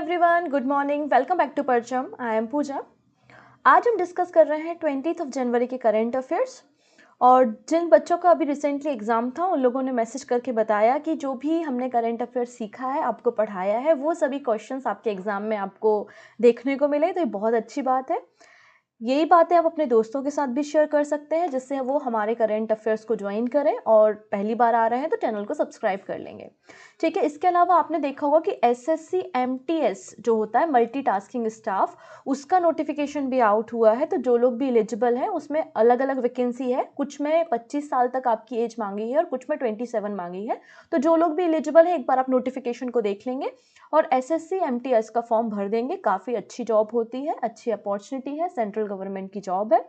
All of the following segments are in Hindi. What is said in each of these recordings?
Everyone, good morning, welcome back to Parcham. I am Pooja. आज हम डिस्कस कर रहे हैं 20 जनवरी के करंट अफेयर्स। और जिन बच्चों का अभी रिसेंटली एग्ज़ाम था उन लोगों ने मैसेज करके बताया कि जो भी हमने करंट अफेयर्स सीखा है, आपको पढ़ाया है, वो सभी क्वेश्चंस आपके एग्ज़ाम में आपको देखने को मिले। तो ये बहुत अच्छी बात है। यही बातें आप अपने दोस्तों के साथ भी शेयर कर सकते हैं, जिससे वो हमारे करंट अफेयर्स को ज्वाइन करें, और पहली बार आ रहे हैं तो चैनल को सब्सक्राइब कर लेंगे। ठीक है। इसके अलावा आपने देखा होगा कि एसएससी एमटीएस जो होता है मल्टीटास्किंग स्टाफ, उसका नोटिफिकेशन भी आउट हुआ है। तो जो लोग भी एलिजिबल हैं उसमें अलग अलग वैकेंसी है। कुछ में 25 साल तक आपकी एज मांगी है और कुछ में 27 मांगी है। तो जो लोग भी एलिजिबल है एक बार आप नोटिफिकेशन को देख लेंगे और एसएससी एमटीएस का फॉर्म भर देंगे। काफ़ी अच्छी जॉब होती है, अच्छी अपॉर्चुनिटी है, सेंट्रल गवर्नमेंट की जॉब है।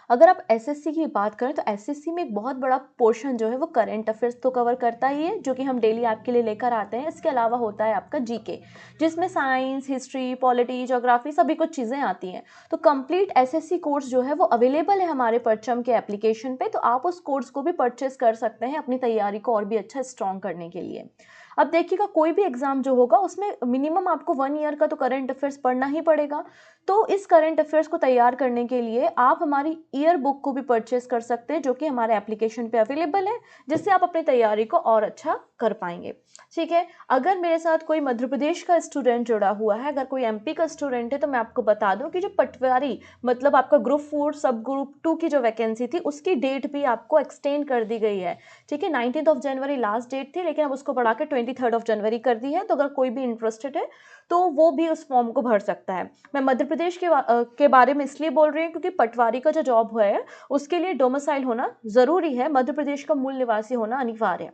अगर आप एसएससी की बात करें तो एसएससी में एक बहुत बड़ा पोर्शन जो है वो करंट अफेयर्स तो कवर करता ही है, जो कि हम डेली आपके लिए लेकर आते हैं। इसके अलावा होता है आपका जीके, जिसमें साइंस, हिस्ट्री, पॉलिटी, ज्योग्राफी सभी कुछ चीज़ें आती हैं। तो कंप्लीट एसएससी कोर्स जो है वो अवेलेबल है हमारे परचम के एप्लीकेशन पे। तो आप उस कोर्स को भी परचेस कर सकते हैं अपनी तैयारी को और भी अच्छा स्ट्रॉन्ग करने के लिए। अब देखिएगा, कोई भी एग्जाम जो होगा उसमें मिनिमम आपको 1 ईयर का तो करंट अफेयर्स पढ़ना ही पड़ेगा। तो इस करंट अफेयर्स को तैयार करने के लिए आप हमारी ईयर बुक को भी परचेस कर सकते हैं, जो कि हमारे एप्लीकेशन पे अवेलेबल है, जिससे आप अपनी तैयारी को और अच्छा कर पाएंगे। ठीक है। अगर मेरे साथ कोई मध्य प्रदेश का स्टूडेंट जुड़ा हुआ है, अगर कोई एमपी का स्टूडेंट है, तो मैं आपको बता दूं कि जो पटवारी मतलब आपका ग्रुप 4 सब ग्रुप 2 की जो वैकेंसी थी, उसकी डेट भी आपको एक्सटेंड कर दी गई है। ठीक है। 19 जनवरी लास्ट डेट थी, लेकिन अब उसको बढ़ा के 23 जनवरी कर दी है। तो अगर कोई भी इंटरेस्टेड है तो वो भी उस फॉर्म को भर सकता है। मैं मध्य प्रदेश के बारे में इसलिए बोल रही हूँ क्योंकि पटवारी का जो जॉब है उसके लिए डोमिसाइल होना ज़रूरी है, मध्य प्रदेश का मूल निवासी होना अनिवार्य है।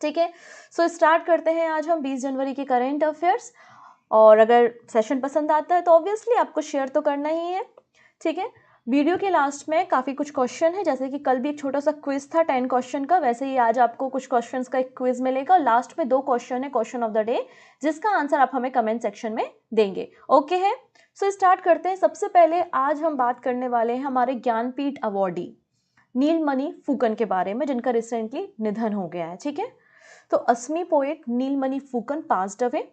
ठीक है। सो स्टार्ट करते हैं आज हम 20 जनवरी के करंट अफेयर्स। और अगर सेशन पसंद आता है तो ऑब्वियसली आपको शेयर तो करना ही है। ठीक है। वीडियो के लास्ट में काफ़ी कुछ क्वेश्चन है, जैसे कि कल भी एक छोटा सा क्विज था 10 क्वेश्चन का, वैसे ही आज आपको कुछ क्वेश्चंस का एक क्विज मिलेगा। और लास्ट में 2 क्वेश्चन है, क्वेश्चन ऑफ द डे, जिसका आंसर आप हमें कमेंट सेक्शन में देंगे। ओके है। सो स्टार्ट करते हैं। सबसे पहले आज हम बात करने वाले हैं हमारे ज्ञानपीठ अवॉर्डी नीलमणि फुकन के बारे में, जिनका रिसेंटली निधन हो गया है। ठीक है। तो असमी पोएट नीलमणि फुकन पास्ड अवे।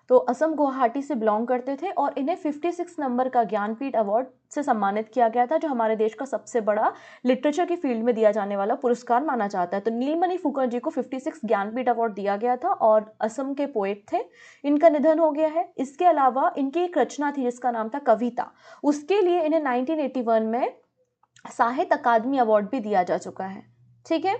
तो असम गुवाहाटी से बिलोंग करते थे और इन्हें 56 नंबर का ज्ञानपीठ अवार्ड से सम्मानित किया गया था, जो हमारे देश का सबसे बड़ा लिटरेचर की फील्ड में दिया जाने वाला पुरस्कार माना जाता है। तो नीलमणि फुकन जी को 56 ज्ञानपीठ अवार्ड दिया गया था और असम के पोएट थे। इनका निधन हो गया है। इसके अलावा इनकी एक रचना थी जिसका नाम था कविता, उसके लिए इन्हें 1981 में साहित्य अकादमी अवार्ड भी दिया जा चुका है। ठीक है।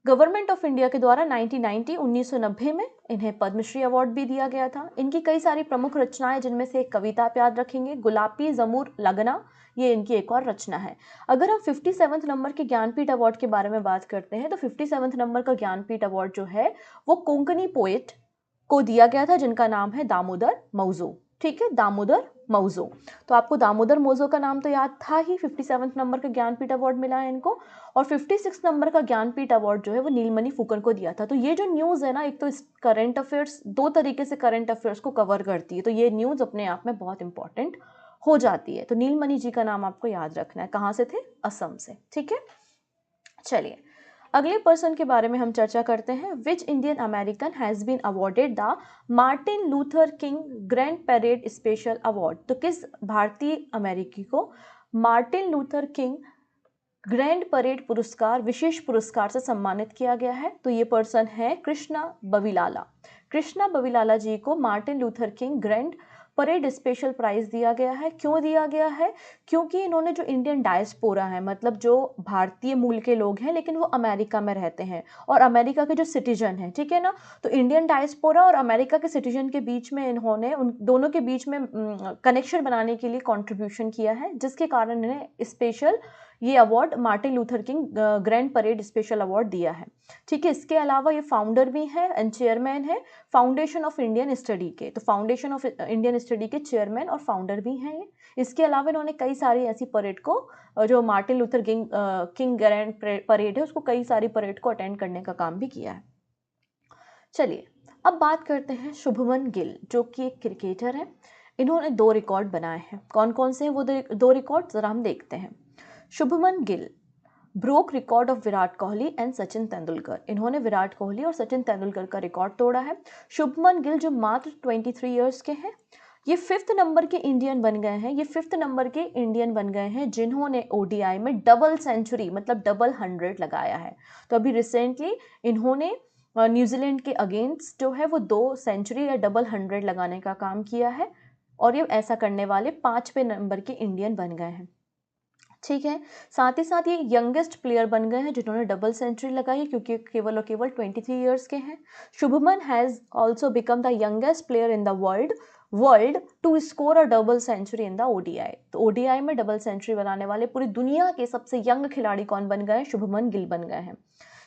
गवर्नमेंट ऑफ इंडिया के द्वारा 1990 में इन्हें पद्मश्री अवार्ड भी दिया गया था। इनकी कई सारी प्रमुख रचनाएं, जिनमें से एक कविता आप याद रखेंगे, गुलाबी जमूर लगना, ये इनकी एक और रचना है। अगर हम 57 नंबर के ज्ञानपीठ अवार्ड के बारे में बात करते हैं तो 57 नंबर का ज्ञानपीठ अवार्ड जो है वो कोंकणी पोएट को दिया गया था, जिनका नाम है दामोदर मौजो। ठीक है, दामोदर मौजो। तो आपको दामोदर मौजो का नाम तो याद था ही। 57 नंबर का ज्ञानपीठ अवार्ड मिला है इनको। और 56 नंबर का ज्ञानपीठ अवार्ड जो है वो नीलमणि फुकन को दिया था। तो ये जो न्यूज़ है ना, एक तो करंट अफेयर्स 2 तरीके से करंट अफेयर्स को कवर करती है, तो ये न्यूज़ अपने आप में बहुत इंपॉर्टेंट हो जाती है। तो नीलमणि जी का नाम आपको याद रखना है। कहाँ से थे? असम से। ठीक है। चलिए अगले पर्सन के बारे में हम चर्चा करते हैं। Which Indian American has been awarded the Martin Luther King grand parade special award. तो किस भारतीय अमेरिकी को Martin Luther King grand parade पुरस्कार, विशेष पुरस्कार से सम्मानित किया गया है? तो ये पर्सन है कृष्णा बविलाला। कृष्णा बविलाला जी को Martin Luther King grand parade special prize दिया गया है। क्यों दिया गया है? क्योंकि इन्होंने जो इंडियन डायस्पोरा है, मतलब जो भारतीय मूल के लोग हैं लेकिन वो अमेरिका में रहते हैं और अमेरिका के जो सिटीजन हैं, ठीक है ना, तो इंडियन डायस्पोरा और अमेरिका के सिटीजन के बीच में इन्होंने उन दोनों के बीच में कनेक्शन बनाने के लिए कंट्रीब्यूशन किया है, जिसके कारण इन्हें स्पेशल ये award Martin Luther King grand parade special award दिया है। ठीक है। इसके अलावा ये फाउंडर भी है एंड चेयरमैन है फाउंडेशन ऑफ इंडियन स्टडी के। तो फाउंडेशन ऑफ इंडियन स्टडी के चेयरमैन और फाउंडर भी हैं ये। इसके अलावा इन्होंने कई सारी ऐसी परेड को, जो Martin Luther King grand parade है, उसको कई सारी परेड को अटेंड करने का काम भी किया है। चलिए अब बात करते हैं शुभमन गिल, जो कि एक क्रिकेटर है। इन्होंने 2 रिकॉर्ड बनाए हैं। कौन कौन से हैं वो 2 रिकॉर्ड, जरा हम देखते हैं। Shubman Gill broke record of Virat Kohli and Sachin Tendulkar. इन्होंने विराट कोहली और सचिन तेंदुलकर का रिकॉर्ड तोड़ा है। शुभमन गिल जो मात्र 23 ईयर्स के हैं, ये 5th नंबर के इंडियन बन गए हैं। ये 5th नंबर के इंडियन बन गए हैं जिन्होंने ओडीआई में डबल सेंचुरी मतलब डबल 100 लगाया है। तो अभी रिसेंटली इन्होंने न्यूजीलैंड के अगेंस्ट जो है वो 2 सेंचुरी या डबल 100 लगाने का काम किया है और ये ऐसा करने वाले 5वें नंबर के इंडियन बन गए हैं। ठीक है, साथ ही साथ ये यंगेस्ट प्लेयर बन गए हैं जिन्होंने डबल सेंचुरी लगाई क्योंकि केवल और केवल 23 ईयर्स के हैं। Shubman has also become the youngest player in the world to score a double century in the ODI. तो ओडीआई में डबल सेंचुरी बनाने वाले पूरी दुनिया के सबसे यंग खिलाड़ी कौन बन गए हैं? शुभमन गिल बन गए हैं।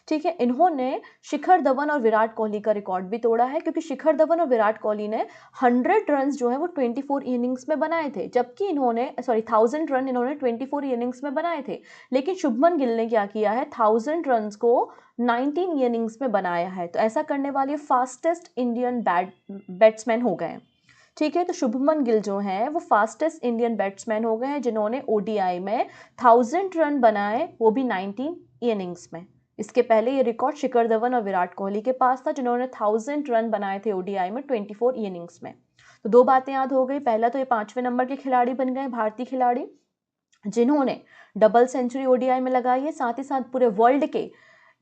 ठीक है, इन्होंने शिखर धवन और विराट कोहली का रिकॉर्ड भी तोड़ा है क्योंकि शिखर धवन और विराट कोहली ने 100 रन जो है वो 24 इनिंग्स में बनाए थे, जबकि इन्होंने 1000 रन इन्होंने 24 इनिंग्स में बनाए थे। लेकिन शुभमन गिल ने क्या किया है? 1000 रन को 19 इनिंग्स में बनाया है। तो ऐसा करने वाले फास्टेस्ट इंडियन बैट्समैन हो गए। ठीक है, तो शुभमन गिल जो हैं वो फास्टेस्ट इंडियन बैट्समैन हो गए हैं जिन्होंने ओडीआई में 1000 रन बनाए, वो भी 19 इनिंग्स में। इसके पहले ये रिकॉर्ड शिखर धवन और विराट कोहली के पास था जिन्होंने 1000 रन बनाए थे ओडीआई में 24 इनिंग्स में। तो 2 बातें याद हो गई। पहला तो ये 5वें नंबर के खिलाड़ी बन गए, भारतीय खिलाड़ी जिन्होंने डबल सेंचुरी ओडीआई में लगाई है। साथ ही साथ पूरे वर्ल्ड के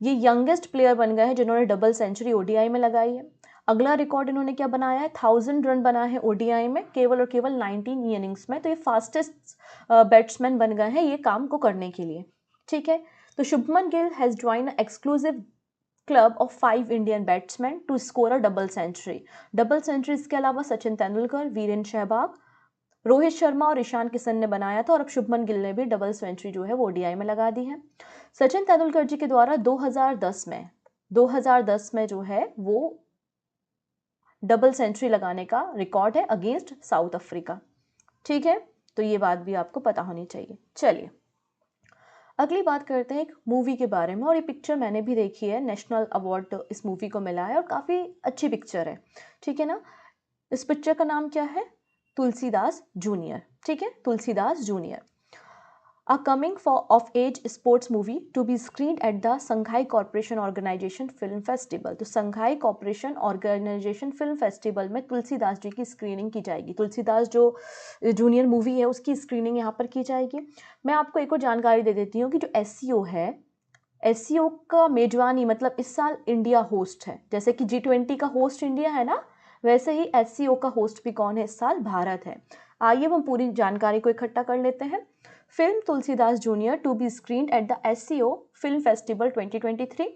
ये यंगेस्ट प्लेयर बन गए हैं जिन्होंने डबल सेंचुरी ओडीआई में लगाई है। अगला रिकॉर्ड इन्होंने क्या बनाया है? 1000 रन बनाए हैं ओडीआई में केवल और केवल 19 इनिंग्स में। तो ये फास्टेस्ट बैट्समैन बन गए हैं ये काम को करने के लिए। ठीक है, तो Shubman Gill has join exclusive club of 5 Indian batsman to score a double century. Double century इसके अलावा सचिन तेंदुलकर, वीरेंद्र सहवाग, रोहित शर्मा और ईशान किशन ने बनाया था और अब शुभमन गिल ने भी डबल सेंचुरी जो है वो ओडीआई में लगा दी है। सचिन तेंदुलकर जी के द्वारा 2010 में जो है वो डबल सेंचुरी लगाने का रिकॉर्ड है अगेंस्ट साउथ अफ्रीका। ठीक है, तो ये बात भी आपको पता होनी चाहिए। चलिए अगली बात करते हैं एक मूवी के बारे में, और ये पिक्चर मैंने भी देखी है, नेशनल अवार्ड इस मूवी को मिला है और काफ़ी अच्छी पिक्चर है। ठीक है ना, इस पिक्चर का नाम क्या है? तुलसीदास जूनियर। ठीक है, Tulsidas junior. A coming of age sports movie to be screened at the Shanghai Cooperation Organization Film Festival। तो Shanghai corporation organization film festival में तुलसीदास जी की स्क्रीनिंग की जाएगी। तुलसीदास जो जूनियर मूवी है उसकी स्क्रीनिंग यहाँ पर की जाएगी। मैं आपको एक और जानकारी दे देती हूँ कि जो SCO है, SCO का मेजबानी मतलब इस साल इंडिया होस्ट है। जैसे कि G20 का होस्ट इंडिया है ना, वैसे ही SCO का होस्ट भी कौन है इस साल? भारत है। आइए हम पूरी जानकारी को इकट्ठा कर लेते हैं। Film Tulsidas junior to be screened at the SCO film festival 2023।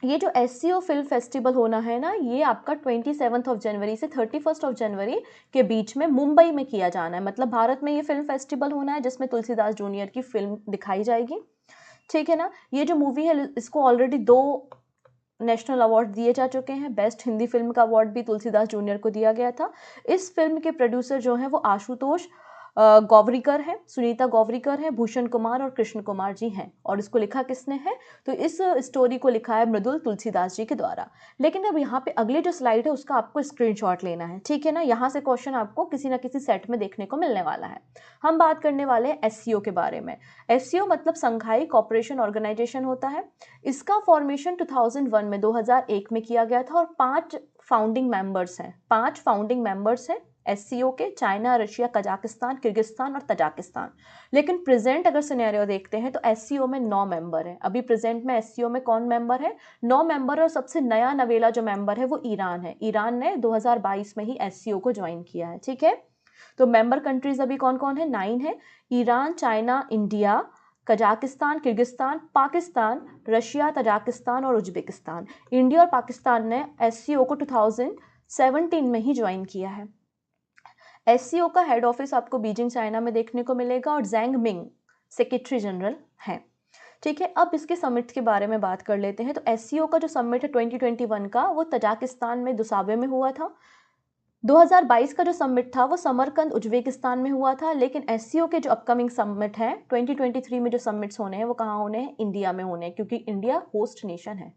ये जो SCO फिल्म फेस्टिवल होना है ना, ये आपका 27 जनवरी से 31 जनवरी के बीच में मुंबई में किया जाना है। मतलब भारत में ये फिल्म फेस्टिवल होना है जिसमें तुलसीदास जूनियर की फिल्म दिखाई जाएगी। ठीक है ना, ये जो मूवी है इसको ऑलरेडी 2 नेशनल अवार्ड दिए जा चुके हैं। बेस्ट हिंदी फिल्म का अवार्ड भी तुलसीदास जूनियर को दिया गया था। इस फिल्म के प्रोड्यूसर जो हैं वो आशुतोष गौवरीकर है, सुनीता गौवरीकर है, भूषण कुमार और कृष्ण कुमार जी हैं। और इसको लिखा किसने है? तो इस स्टोरी को लिखा है मृदुल तुलसीदास जी के द्वारा। लेकिन अब यहाँ पे अगली जो स्लाइड है उसका आपको स्क्रीनशॉट लेना है। ठीक है ना, यहाँ से क्वेश्चन आपको किसी ना किसी सेट में देखने को मिलने वाला है। हम बात करने वाले हैं SCO के बारे में। SCO मतलब संघाई कॉर्पोरेशन ऑर्गेनाइजेशन होता है। इसका फॉर्मेशन 2001 में किया गया था और 5 फाउंडिंग मेंबर्स हैं। 5 फाउंडिंग मेंबर्स हैं SCO के, चाइना, रशिया, कजाकिस्तान, किर्गिस्तान और तजाकिस्तान। लेकिन प्रेजेंट अगर सिनेरियो देखते हैं तो SCO में 9 मेंबर हैं। अभी प्रेजेंट में SCO में कौन मेंबर है? 9 मेंबर। और सबसे नया नवेला जो मेंबर है वो ईरान है। ईरान ने 2022 में ही SCO को ज्वाइन किया है। ठीक है, तो मेंबर कंट्रीज अभी कौन कौन है? 9 है। Iran, China, India, Kazakhstan, Kyrgyzstan, Pakistan, Russia, Tajikistan और उज्बेकिस्तान। इंडिया और पाकिस्तान ने SCO को 2017 में ही ज्वाइन किया है। SCO का हेड ऑफिस आपको बीजिंग चाइना में देखने को मिलेगा और जैंग मिंग सेक्रेटरी जनरल हैं। ठीक है, अब इसके समिट के बारे में बात कर लेते हैं। तो SCO का जो समिट है 2021 का वो तजाकिस्तान में दुसाबे में हुआ था। 2022 का जो समिट था वो समरकंद उज्बेकिस्तान में हुआ था। लेकिन SCO के जो अपकमिंग समिट हैं 2023 में जो समिट्स होने हैं वो कहाँ होने हैं? इंडिया में होने हैं, क्योंकि इंडिया होस्ट नेशन है।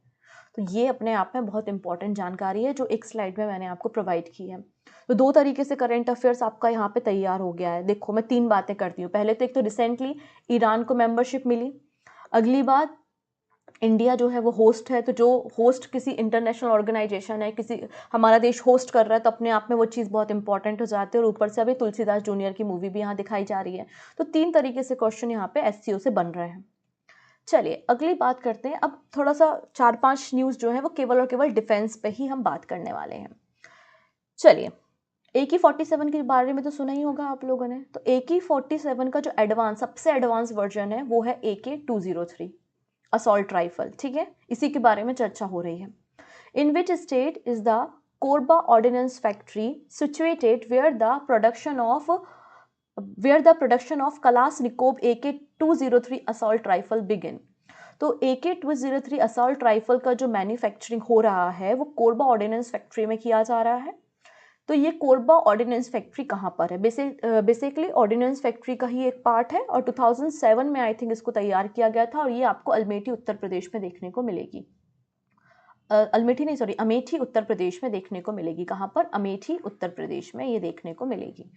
तो ये अपने आप में बहुत इंपॉर्टेंट जानकारी है जो एक स्लाइड में मैंने आपको प्रोवाइड की है। तो 2 तरीके से करंट अफेयर्स आपका यहाँ पे तैयार हो गया है। देखो मैं 3 बातें करती हूँ। पहले तो एक तो रिसेंटली ईरान को मेंबरशिप मिली। अगली बात, इंडिया जो है वो होस्ट है, तो जो होस्ट किसी इंटरनेशनल ऑर्गेनाइजेशन है, किसी हमारा देश होस्ट कर रहा है, तो अपने आप में वो चीज़ बहुत इंपॉर्टेंट हो जाती है। और ऊपर से अभी तुलसीदास जूनियर की मूवी भी यहाँ दिखाई जा रही है। तो 3 तरीके से क्वेश्चन यहाँ पे एससीओ से बन रहे हैं। चलिए अगली बात करते हैं। अब थोड़ा सा 4-5 न्यूज़ जो है वो केवल और केवल डिफेंस पे ही हम बात करने वाले हैं। चलिए, AK-47 के बारे में तो सुना ही होगा आप लोगों ने। तो AK-47 का जो सबसे एडवांस वर्जन है वो है AK-203 असॉल्ट राइफल, ठीक है। इसी के बारे में चर्चा हो रही है। In which state is the Korba ordnance factory situated where the production of Kalashnikov AK-203 assault rifle begin. तो AK-203 असॉल्ट राइफल का जो मैन्युफैक्चरिंग हो रहा है वो कोरबा ऑर्डिनेंस फैक्ट्री में किया जा रहा है। तो ये कोरबा ऑर्डिनेंस फैक्ट्री कहाँ पर है? बेसिकली ऑर्डिनेंस फैक्ट्री का ही एक पार्ट है और 2007 में आई थिंक इसको तैयार किया गया था और ये आपको अमेठी उत्तर प्रदेश में देखने को मिलेगी। अमेठी उत्तर प्रदेश में देखने को मिलेगी। कहाँ पर? अमेठी उत्तर प्रदेश में ये देखने को मिलेगी।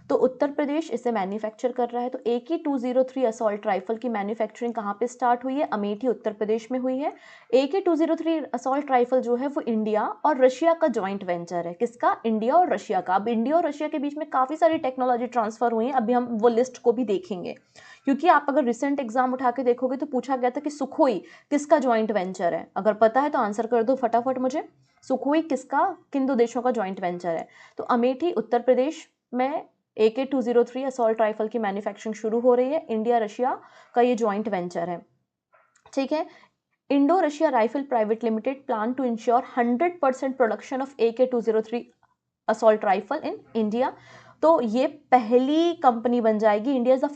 तो उत्तर प्रदेश इसे मैन्युफैक्चर कर रहा है। तो AK-203 असॉल्ट राइफल की मैन्युफैक्चरिंग कहाँ पे स्टार्ट हुई है? अमेठी उत्तर प्रदेश में हुई है। AK-203 असॉल्ट राइफल जो है वो इंडिया और रशिया का जॉइंट वेंचर है। किसका? इंडिया और रशिया का। अब इंडिया और रशिया के बीच में काफ़ी सारी टेक्नोलॉजी ट्रांसफर हुई है। अभी हम वो लिस्ट को भी देखेंगे, क्योंकि आप अगर रिसेंट एग्जाम उठा के देखोगे तो पूछा गया था कि सुखोई किसका जॉइंट वेंचर है। अगर पता है तो आंसर कर दो फटाफट मुझे। सुखोई किसका, किन दो देशों का जॉइंट वेंचर है? तो अमेठी उत्तर प्रदेश में AK-203 असॉल्ट राइफल की मैन्युफैक्चरिंग शुरू हो रही है। इंडिया रशिया का ये जॉइंट वेंचर है, ठीक है। Indo Russia rifle private limited plan to ensure 100% production of AK-203 assault rifle in India. तो ये पहली कंपनी बन जाएगी। India is the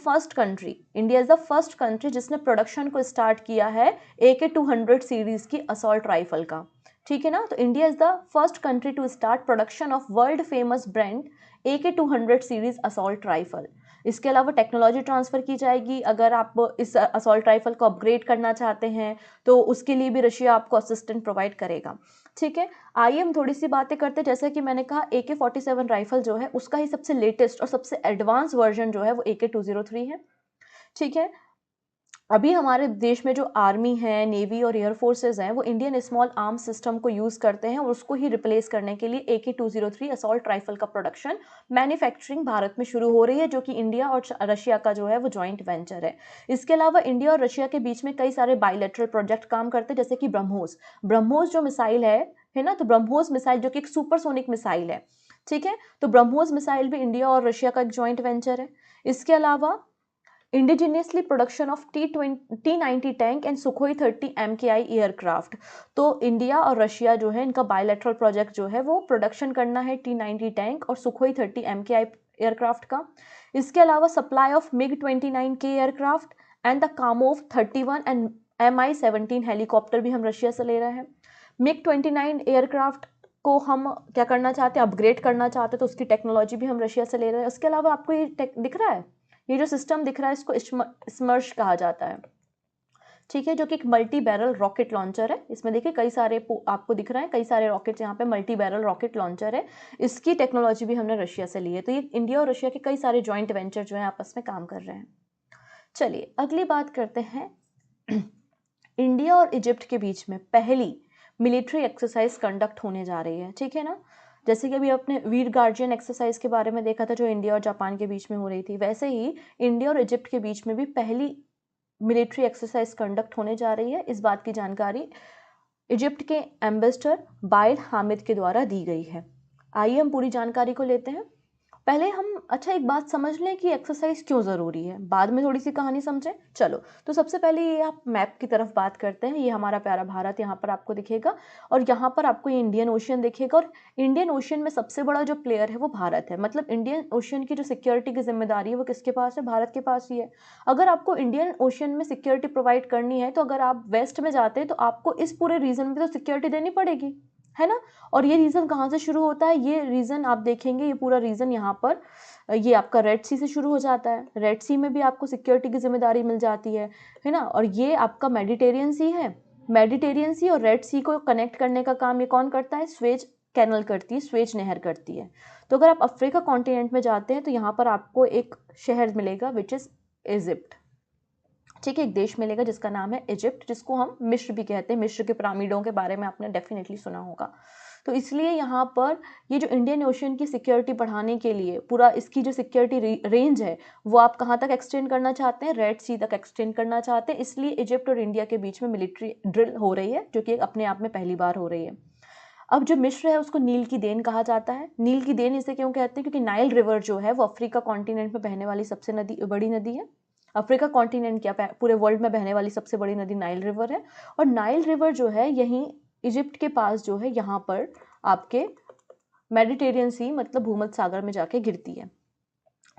first country जिसने प्रोडक्शन को स्टार्ट किया है AK-200 सीरीज की असॉल्ट राइफल का, ठीक है ना। तो India is the first country to start production of world famous brand AK-200 series assault rifle. इसके अलावा टेक्नोलॉजी ट्रांसफर की जाएगी। अगर आप इस असॉल्ट राइफल को अपग्रेड करना चाहते हैं तो उसके लिए भी रशिया आपको असिस्टेंट प्रोवाइड करेगा, ठीक है। आइए हम थोड़ी सी बातें करते हैं। जैसे कि मैंने कहा AK-47 राइफल जो है उसका ही सबसे लेटेस्ट और सबसे एडवांस वर्जन जो है वो AK-203 है, ठीक है। अभी हमारे देश में जो आर्मी है, नेवी और एयर फोर्सेज हैं वो इंडियन स्मॉल आर्म्स सिस्टम को यूज़ करते हैं और उसको ही रिप्लेस करने के लिए AK-203 असॉल्ट राइफल का प्रोडक्शन मैन्युफैक्चरिंग भारत में शुरू हो रही है, जो कि इंडिया और रशिया का जो है वो जॉइंट वेंचर है। इसके अलावा इंडिया और रशिया के बीच में कई सारे बायलैटरल प्रोजेक्ट काम करते हैं, जैसे कि ब्रह्मोस जो मिसाइल है ना। तो ब्रह्मोस मिसाइल जो कि एक सुपरसोनिक मिसाइल है, ठीक है। तो ब्रह्मोस मिसाइल भी इंडिया और रशिया का एक जॉइंट वेंचर है। इसके अलावा indigenously production of T-90 tank and Sukhoi 30 MKI aircraft. तो इंडिया और रशिया जो है इनका बायलैटरल प्रोजेक्ट जो है वो प्रोडक्शन करना है T-90 टैंक और सुखोई 30 MKI एयरक्राफ्ट का। इसके अलावा supply of MiG-29K aircraft and the Kamov 31 and Mi-17 helicopter भी हम रशिया से ले रहे हैं। MiG-29 एयरक्राफ्ट को हम क्या करना चाहते हैं? अपग्रेड करना चाहते हैं, तो उसकी टेक्नोलॉजी भी हम रशिया से ले रहे हैं। उसके अलावा आपको ये दिख रहा है, ये जो सिस्टम दिख रहा है इसको स्मर्श कहा जाता है, ठीक है, जो कि एक मल्टी बैरल रॉकेट लॉन्चर है। इसमें देखिए कई सारे आपको दिख रहे हैं, कई सारे रॉकेट यहाँ पे मल्टी बैरल रॉकेट लॉन्चर है। इसकी टेक्नोलॉजी भी हमने रशिया से ली है। तो ये इंडिया और रशिया के कई सारे जॉइंट वेंचर जो है आपस में काम कर रहे हैं। चलिए अगली बात करते हैं। इंडिया और इजिप्ट के बीच में पहली मिलिट्री एक्सरसाइज कंडक्ट होने जा रही है, ठीक है ना। जैसे कि अभी आपने वीर गार्जियन एक्सरसाइज के बारे में देखा था जो इंडिया और जापान के बीच में हो रही थी, वैसे ही इंडिया और इजिप्ट के बीच में भी पहली मिलिट्री एक्सरसाइज कंडक्ट होने जा रही है। इस बात की जानकारी इजिप्ट के एम्बेसडर बाइल हामिद के द्वारा दी गई है। आइए हम पूरी जानकारी को लेते हैं। पहले हम एक बात समझ लें कि एक्सरसाइज क्यों ज़रूरी है, बाद में थोड़ी सी कहानी समझें। चलो, तो सबसे पहले ये आप मैप की तरफ बात करते हैं। ये हमारा प्यारा भारत यहाँ पर आपको दिखेगा और यहाँ पर आपको ये इंडियन ओशियन दिखेगा। और इंडियन ओशियन में सबसे बड़ा जो प्लेयर है वो भारत है। मतलब इंडियन ओशियन की जो सिक्योरिटी की जिम्मेदारी है वो किसके पास है? भारत के पास ही है। अगर आपको इंडियन ओशियन में सिक्योरिटी प्रोवाइड करनी है तो अगर आप वेस्ट में जाते हैं तो आपको इस पूरे रीजन में तो सिक्योरिटी देनी पड़ेगी, है ना। और ये रीज़न कहाँ से शुरू होता है? ये रीज़न आप देखेंगे, ये पूरा रीज़न यहाँ पर ये आपका रेड सी से शुरू हो जाता है। रेड सी में भी आपको सिक्योरिटी की जिम्मेदारी मिल जाती है ना। और ये आपका मेडिटेरियन सी है। मेडिटेरियन सी और रेड सी को कनेक्ट करने का काम ये कौन करता है? स्वेज कैनल करती है, स्वेज नहर करती है। तो अगर आप अफ्रीका कॉन्टिनेंट में जाते हैं तो यहाँ पर आपको एक शहर मिलेगा विच इज़ इजिप्ट, ठीक है, एक देश मिलेगा जिसका नाम है इजिप्ट, जिसको हम मिस्र भी कहते हैं। मिस्र के पिरामिडों के बारे में आपने डेफिनेटली सुना होगा। तो इसलिए यहाँ पर ये जो इंडियन ओशन की सिक्योरिटी बढ़ाने के लिए पूरा इसकी जो सिक्योरिटी रेंज है वो आप कहाँ तक एक्सटेंड करना चाहते हैं, रेड सी तक एक्सटेंड करना चाहते हैं। इसलिए इजिप्ट और इंडिया के बीच में मिलिट्री ड्रिल हो रही है, जो कि अपने आप में पहली बार हो रही है। अब जो मिस्र है उसको नील की देन कहा जाता है। नील की देन इसे क्यों कहते हैं? क्योंकि नाइल रिवर जो है वो अफ्रीका कॉन्टिनेंट में बहने वाली सबसे बड़ी नदी है। अफ्रीका कॉन्टिनेंट क्या, पूरे वर्ल्ड में बहने वाली सबसे बड़ी नदी नाइल रिवर है। और नाइल रिवर जो है यहीं इजिप्ट के पास जो है यहाँ पर आपके मेडिटेरियन सी मतलब भूमध्य सागर में जाके गिरती है।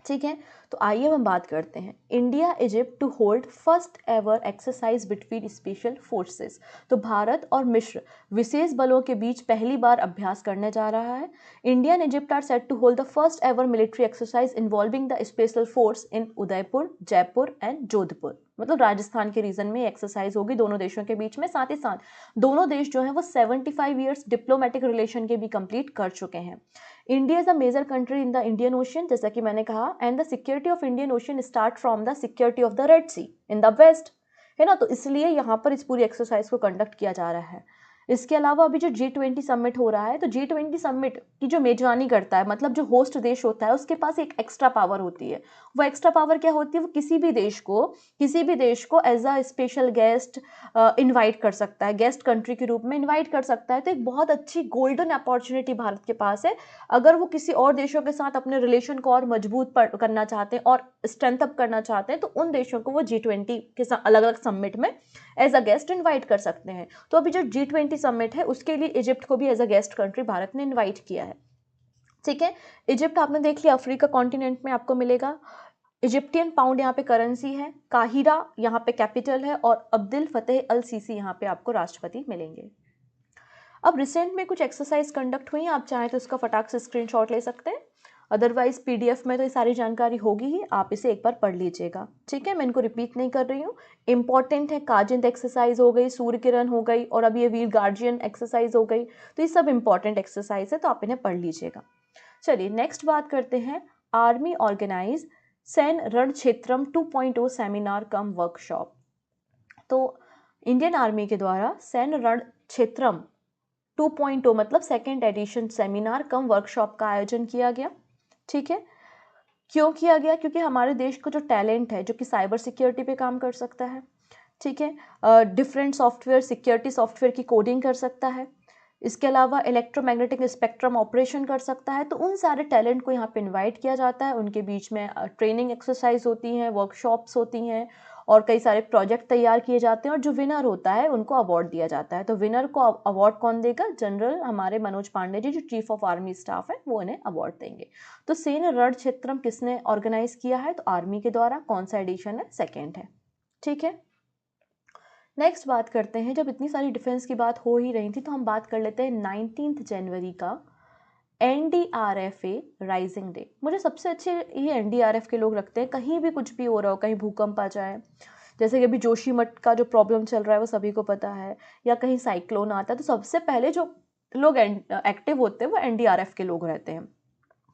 ठीक है, तो आइए हम बात करते हैं India Egypt to hold first ever exercise between special forces. तो भारत और मिस्र विशेष बलों के बीच पहली बार अभ्यास करने जा रहा है। India and Egypt are set to hold the first ever military exercise involving the special force in Udaipur, Jaipur and Jodhpur. मतलब राजस्थान के रीजन में एक्सरसाइज होगी दोनों देशों के बीच में। साथ ही साथ दोनों देश जो है वो 75 ईयर्स डिप्लोमेटिक रिलेशन के भी कंप्लीट कर चुके हैं। India is a major country in the Indian Ocean, जैसा कि मैंने कहा, and the security of Indian Ocean start from the security of the Red Sea in the west, है ना। तो इसलिए यहाँ पर इस पूरी एक्सरसाइज को कंडक्ट किया जा रहा है। इसके अलावा अभी जो G20 समिट हो रहा है, तो G20 समिट की जो मेजबानी करता है, मतलब जो होस्ट देश होता है, उसके पास एक एक्स्ट्रा पावर होती है। वो एक्स्ट्रा पावर क्या होती है? वो किसी भी देश को as a special guest invite कर सकता है, गेस्ट कंट्री के रूप में इनवाइट कर सकता है। तो एक बहुत अच्छी गोल्डन अपॉर्चुनिटी भारत के पास है। अगर वो किसी और देशों के साथ अपने रिलेशन को और मजबूत करना चाहते हैं और स्ट्रेंथ अप करना चाहते हैं, तो उन देशों को वो G20 के साथ अलग अलग समिट में एज अ गेस्ट इनवाइट कर सकते हैं। तो अभी जो G20 समिट है उसके लिए इजिप्ट को भी as a guest country Bharat ने इनवाइट किया है। ठीक है, इजिप्ट आपने देख लिया, अफ्रीका कॉन्टिनेंट में आपको मिलेगा। इजिप्टियन पाउंड यहाँ पे करेंसी है, काहिरा यहाँ पे कैपिटल है, और अब्दुल फतेह अल सीसी यहाँ पे आपको राष्ट्रपति मिलेंगे। अब रिसेंट में कुछ एक्सरसाइज कंडक्ट हुई, आप चाहें तो इसका फटाक से स्क्रीनशॉट ले सकते हैं। अदरवाइज पीडीएफ में तो ये सारी जानकारी होगी ही, आप इसे एक बार पढ़ लीजिएगा। ठीक है, मैं इनको रिपीट नहीं कर रही हूँ। इंपॉर्टेंट है, काजिंद एक्सरसाइज हो गई, सूर्य किरण हो गई, और अब ये वीर गार्जियन एक्सरसाइज हो गई। तो ये सब इंपॉर्टेंट एक्सरसाइज है, तो आप इन्हें पढ़ लीजिएगा। चलिए नेक्स्ट बात करते हैं, आर्मी ऑर्गेनाइज सैन्य रण क्षेत्रम 2.0 सेमिनार कम वर्कशॉप। तो इंडियन आर्मी के द्वारा सैन्य रण क्षेत्रम 2.0 मतलब सेकेंड एडिशन सेमिनार कम वर्कशॉप का आयोजन किया गया। ठीक है, क्यों किया गया? क्योंकि हमारे देश का जो टैलेंट है जो कि साइबर सिक्योरिटी पे काम कर सकता है, ठीक है, डिफरेंट सॉफ्टवेयर, सिक्योरिटी सॉफ्टवेयर की कोडिंग कर सकता है, इसके अलावा इलेक्ट्रोमैग्नेटिक स्पेक्ट्रम ऑपरेशन कर सकता है, तो उन सारे टैलेंट को यहाँ पे इनवाइट किया जाता है। उनके बीच में ट्रेनिंग एक्सरसाइज होती हैं, वर्कशॉप्स होती हैं, और कई सारे प्रोजेक्ट तैयार किए जाते हैं, और जो विनर होता है उनको अवार्ड दिया जाता है। तो विनर को अवार्ड कौन देगा? जनरल हमारे मनोज पांडे जी, जो चीफ ऑफ आर्मी स्टाफ है, वो इन्हें अवार्ड देंगे। तो सैन्य रण क्षेत्रम किसने ऑर्गेनाइज किया है? तो आर्मी के द्वारा। कौन सा एडिशन है? सेकेंड है। ठीक है, नेक्स्ट बात करते हैं, जब इतनी सारी डिफेंस की बात हो ही रही थी तो हम बात कर लेते हैं 19 जनवरी का NDRFA राइजिंग डे। मुझे सबसे अच्छे ये NDRF के लोग लगते हैं। कहीं भी कुछ भी हो रहा हो, कहीं भूकंप आ जाए, जैसे कि अभी जोशीमठ का जो प्रॉब्लम चल रहा है वो सभी को पता है, या कहीं साइक्लोन आता है, तो सबसे पहले जो लोग एक्टिव होते हैं वो NDRF के लोग रहते हैं,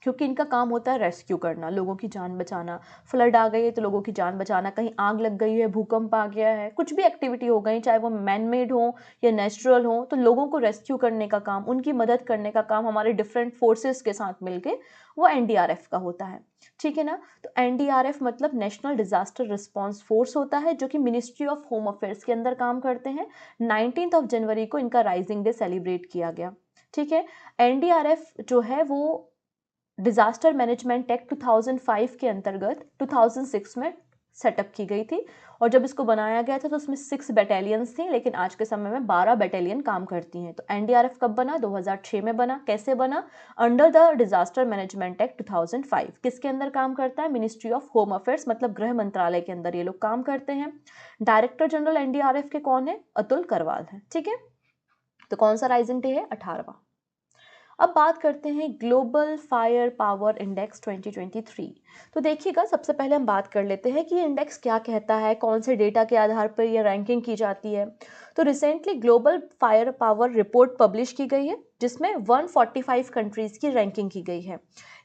क्योंकि इनका काम होता है रेस्क्यू करना, लोगों की जान बचाना। फ्लड आ गई है तो लोगों की जान बचाना, कहीं आग लग गई है, भूकंप आ गया है, कुछ भी एक्टिविटी हो गई, चाहे वो मैन मेड हो या नेचुरल हो, तो लोगों को रेस्क्यू करने का काम, उनकी मदद करने का काम हमारे डिफरेंट फोर्सेस के साथ मिलके वो NDRF का होता है। ठीक है ना। तो NDRF मतलब नेशनल डिजास्टर रिस्पॉन्स फोर्स होता है, जो कि मिनिस्ट्री ऑफ होम अफेयर्स के अंदर काम करते हैं। 19 जनवरी को इनका राइजिंग डे सेलिब्रेट किया गया। ठीक है, NDRF जो है वो डिजास्टर मैनेजमेंट एक्ट 2005 के अंतर्गत 2006 में सेटअप की गई थी, और जब इसको बनाया गया था तो उसमें 6 बैटालियंस थी, लेकिन आज के समय में 12 बैटालियन काम करती हैं। तो NDRF कब बना? 2006 में बना। कैसे बना? Under the disaster management act 2005। किसके अंदर काम करता है? मिनिस्ट्री ऑफ होम अफेयर्स, मतलब गृह मंत्रालय के अंदर ये लोग काम करते हैं। डायरेक्टर जनरल NDRF के कौन है? अतुल करवाल है। ठीक है, तो कौन सा राइजिंग डे है? 18वां। अब बात करते हैं ग्लोबल फायर पावर इंडेक्स 2023। तो देखिएगा, सबसे पहले हम बात कर लेते हैं कि ये इंडेक्स क्या कहता है, कौन से डेटा के आधार पर ये रैंकिंग की जाती है। तो recently global fire power report publish की गई है, जिसमें 145 कंट्रीज की रैंकिंग की गई है।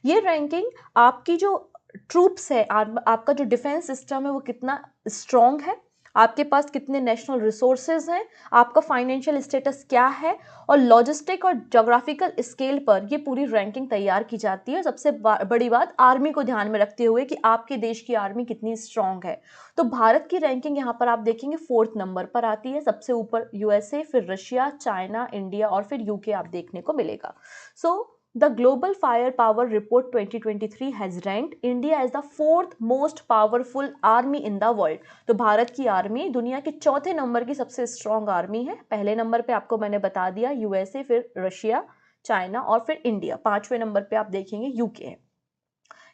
ये रैंकिंग आपकी जो ट्रूप्स है, आपका जो डिफेंस सिस्टम है वो कितना स्ट्रॉन्ग है, आपके पास कितने नेशनल रिसोर्सेज हैं, आपका फाइनेंशियल स्टेटस क्या है, और लॉजिस्टिक और जोग्राफिकल स्केल पर ये पूरी रैंकिंग तैयार की जाती है। सबसे बड़ी बात, आर्मी को ध्यान में रखते हुए कि आपके देश की आर्मी कितनी स्ट्रांग है। तो भारत की रैंकिंग यहाँ पर आप देखेंगे 4th नंबर पर आती है। सबसे ऊपर यूएसए, फिर रशिया, चाइना, इंडिया और फिर यूके आप देखने को मिलेगा। सो The Global Firepower Report 2023 has ranked India as the 4th most powerful army in the world. तो भारत की आर्मी दुनिया के 4थे नंबर की सबसे स्ट्रॉन्ग आर्मी है। पहले नंबर पे आपको मैंने बता दिया यूएसए, फिर रशिया, चाइना और फिर इंडिया। 5वें नंबर पे आप देखेंगे यूके है।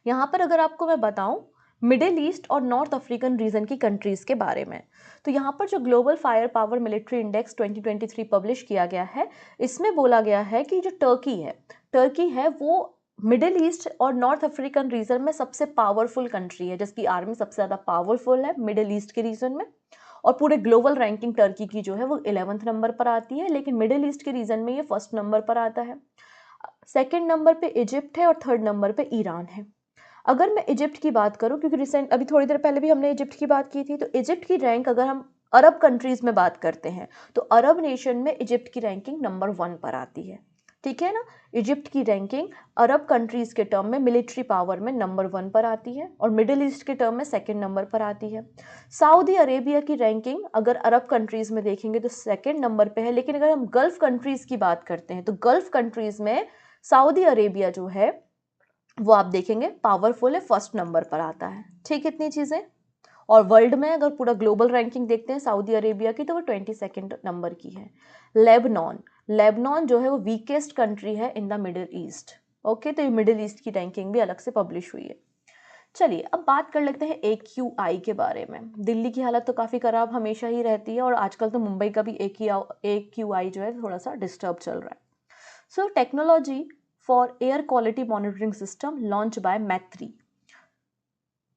यहाँ पर अगर आपको मैं बताऊं मिडिल ईस्ट और नॉर्थ अफ्रीकन रीजन की कंट्रीज के बारे में, तो यहाँ पर जो global fire power military index 2023 publish किया गया है, इसमें बोला गया है कि जो टर्की है वो मिडिल ईस्ट और नॉर्थ अफ्रीकन रीजन में सबसे पावरफुल कंट्री है, जिसकी आर्मी सबसे ज़्यादा पावरफुल है मिडिल ईस्ट के रीजन में। और पूरे ग्लोबल रैंकिंग टर्की की जो है वो 11th नंबर पर आती है, लेकिन मिडिल ईस्ट के रीजन में ये 1st नंबर पर आता है। 2nd नंबर पे इजिप्ट है और 3rd नंबर पे ईरान है। अगर मैं इजिप्ट की बात करूं, क्योंकि अभी थोड़ी देर पहले भी हमने इजिप्ट की बात की थी, तो इजिप्ट की रैंक अगर हम अरब कंट्रीज में बात करते हैं तो अरब नेशन में इजिप्ट की रैंकिंग नंबर 1 पर आती है। ठीक है ना, इजिप्ट की रैंकिंग अरब कंट्रीज के टर्म में मिलिट्री पावर में नंबर 1 पर आती है और मिडिल ईस्ट के टर्म में 2nd नंबर पर आती है। सऊदी अरेबिया की रैंकिंग अगर अरब कंट्रीज में देखेंगे तो 2nd नंबर पे है, लेकिन अगर हम गल्फ कंट्रीज की बात करते हैं तो गल्फ कंट्रीज में सऊदी अरेबिया जो है वो आप देखेंगे पावरफुल है, 1st नंबर पर आता है। ठीक, इतनी चीजें। और वर्ल्ड में अगर पूरा ग्लोबल रैंकिंग देखते हैं सऊदी अरेबिया की, तो वो 22nd नंबर की है। लेबनान जो है वो वीकेस्ट कंट्री है in the middle east. Okay, तो ये मिडिल ईस्ट की रैंकिंग भी अलग से पब्लिश हुई है। चलिए अब बात कर लेते हैं AQI के बारे में। दिल्ली की हालत तो काफ़ी ख़राब हमेशा ही रहती है और आजकल तो मुंबई का भी AQI जो है थोड़ा सा डिस्टर्ब चल रहा है। So technology for air quality monitoring system launch by मैत्री।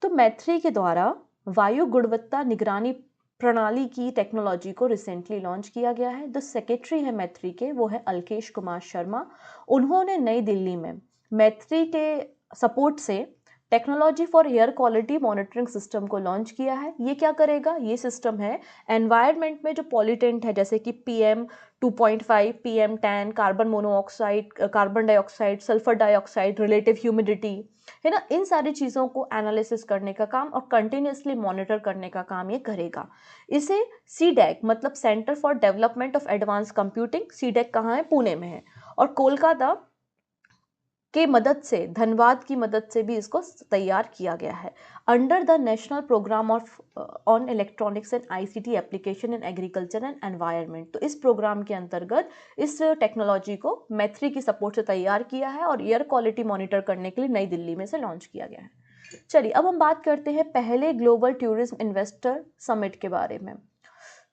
तो मैत्री के द्वारा वायु गुणवत्ता निगरानी प्रणाली की टेक्नोलॉजी को रिसेंटली लॉन्च किया गया है। जो सेक्रेटरी है मैत्री के वो है अल्केश कुमार शर्मा। उन्होंने नई दिल्ली में मैत्री के सपोर्ट से technology for air quality monitoring system को लॉन्च किया है। ये क्या करेगा, ये सिस्टम है एनवायरनमेंट में जो पॉल्यूटेंट है जैसे कि PM2.5, PM10, carbon monoxide, carbon dioxide, sulphur dioxide, relative humidity, है ना, इन सारी चीज़ों को एनालिसिस करने का काम और कंटिन्यूसली मॉनिटर करने का काम ये करेगा। इसे CDEC मतलब centre for development of advance computing, CDEC कहाँ है, पुणे में है, और कोलकाता के मदद से, धनबाद की मदद से भी इसको तैयार किया गया है under the national programme of on electronics and ICT application in agriculture and environment. तो इस प्रोग्राम के अंतर्गत इस टेक्नोलॉजी को मैत्री की सपोर्ट से तैयार किया है और एयर क्वालिटी मॉनिटर करने के लिए नई दिल्ली में से लॉन्च किया गया है। चलिए अब हम बात करते हैं पहले ग्लोबल टूरिज्म इन्वेस्टर समिट के बारे में।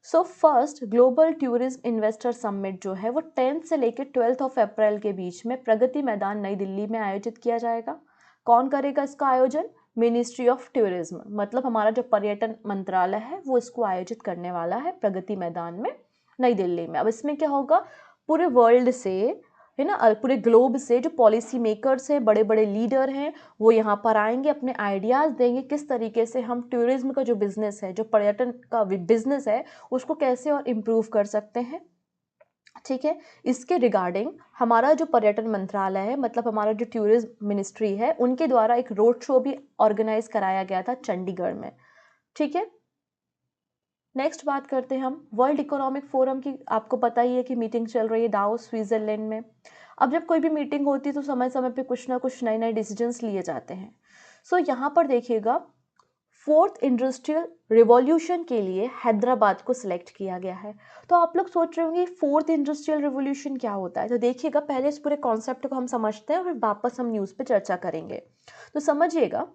So first global tourism investor summit जो है वो 10th से लेकर 12th ऑफ अप्रैल के बीच में प्रगति मैदान नई दिल्ली में आयोजित किया जाएगा। कौन करेगा इसका आयोजन, मिनिस्ट्री ऑफ टूरिज्म, मतलब हमारा जो पर्यटन मंत्रालय है वो इसको आयोजित करने वाला है प्रगति मैदान में नई दिल्ली में। अब इसमें क्या होगा, पूरे वर्ल्ड से, है ना, पूरे ग्लोब से जो पॉलिसी मेकर्स हैं, बड़े बड़े लीडर हैं, वो यहाँ पर आएंगे, अपने आइडियाज़ देंगे किस तरीके से हम टूरिज्म का जो बिज़नेस है, जो पर्यटन का बिज़नेस है, उसको कैसे और इम्प्रूव कर सकते हैं। ठीक है, इसके रिगार्डिंग हमारा जो पर्यटन मंत्रालय है, मतलब हमारा जो टूरिज्म मिनिस्ट्री है, उनके द्वारा एक रोड शो भी ऑर्गेनाइज कराया गया था चंडीगढ़ में। ठीक है, नेक्स्ट बात करते हैं हम वर्ल्ड इकोनॉमिक फोरम की। आपको पता ही है कि मीटिंग चल रही है दावोस स्विट्जरलैंड में। अब जब कोई भी मीटिंग होती है तो समय समय पे कुछ ना कुछ नए नए डिसीजंस लिए जाते हैं। सो यहाँ पर देखिएगा 4th इंडस्ट्रियल रिवॉल्यूशन के लिए हैदराबाद को सिलेक्ट किया गया है। तो आप लोग सोच रहे होंगे 4th इंडस्ट्रियल रिवॉल्यूशन क्या होता है, तो देखिएगा पहले इस पूरे कॉन्सेप्ट को हम समझते हैं और फिर वापस हम न्यूज़ पे चर्चा करेंगे। तो समझिएगा,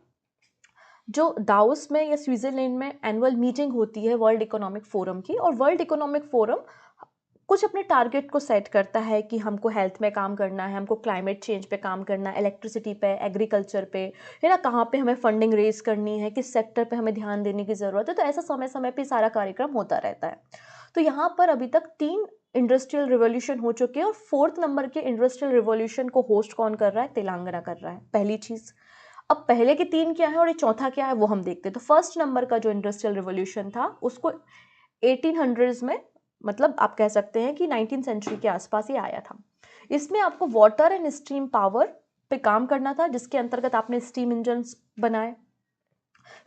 जो दावोस में या स्विट्जरलैंड में एनुअल मीटिंग होती है वर्ल्ड इकोनॉमिक फोरम की, और वर्ल्ड इकोनॉमिक फोरम कुछ अपने टारगेट को सेट करता है कि हमको हेल्थ में काम करना है, हमको क्लाइमेट चेंज पे काम करना है, इलेक्ट्रिसिटी पे, एग्रीकल्चर पे, है ना, कहाँ पे हमें फंडिंग रेज करनी है, किस सेक्टर पे हमें ध्यान देने की ज़रूरत है। तो ऐसा समय समय पे सारा कार्यक्रम होता रहता है। तो यहाँ पर अभी तक 3 इंडस्ट्रियल रिवॉल्यूशन हो चुके हैं और 4th नंबर के इंडस्ट्रियल रिवॉल्यूशन को होस्ट कौन कर रहा है, तेलंगाना कर रहा है, पहली चीज़। अब पहले के 3 क्या है और ये चौथा क्या है वो हम देखते हैं। तो फर्स्ट नंबर का जो इंडस्ट्रियल रिवॉल्यूशन था उसको 1800s में, मतलब आप कह सकते हैं कि 19th सेंचुरी के आसपास ही आया था। इसमें आपको वाटर एंड स्टीम पावर पे काम करना था, जिसके अंतर्गत आपने स्टीम इंजन बनाए।